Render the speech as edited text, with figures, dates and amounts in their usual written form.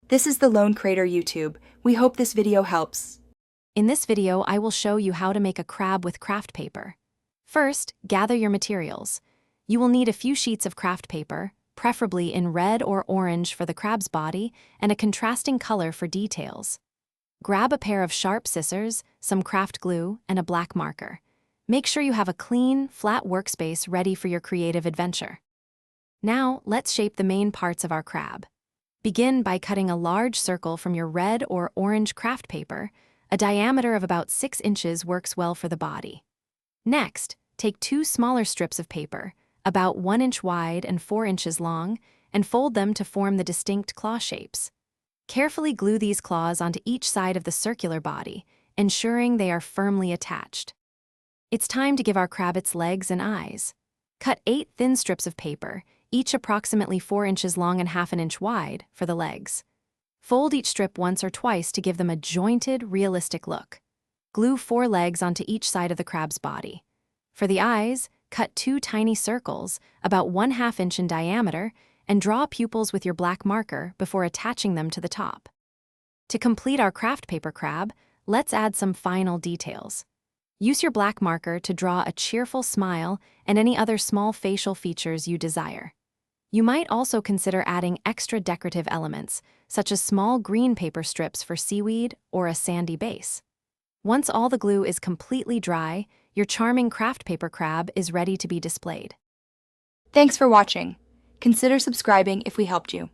This is the Lone Crater YouTube. We hope this video helps. In this video, I will show you how to make a crab with craft paper. First, gather your materials. You will need a few sheets of craft paper, preferably in red or orange for the crab's body and a contrasting color for details. Grab a pair of sharp scissors, some craft glue, and a black marker. Make sure you have a clean, flat workspace ready for your creative adventure. Now, let's shape the main parts of our crab. Begin by cutting a large circle from your red or orange craft paper. A diameter of about 6 inches works well for the body. Next, take 2 smaller strips of paper, about 1 inch wide and 4 inches long, and fold them to form the distinct claw shapes. Carefully glue these claws onto each side of the circular body, ensuring they are firmly attached. It's time to give our crab its legs and eyes. Cut 8 thin strips of paper, each approximately 4 inches long and half an inch wide, for the legs. Fold each strip once or twice to give them a jointed, realistic look. Glue 4 legs onto each side of the crab's body. For the eyes, cut 2 tiny circles, about 1/2 inch in diameter, and draw pupils with your black marker before attaching them to the top. To complete our craft paper crab, let's add some final details. Use your black marker to draw a cheerful smile and any other small facial features you desire. You might also consider adding extra decorative elements, such as small green paper strips for seaweed or a sandy base. Once all the glue is completely dry, your charming craft paper crab is ready to be displayed. Thanks for watching. Consider subscribing if we helped you.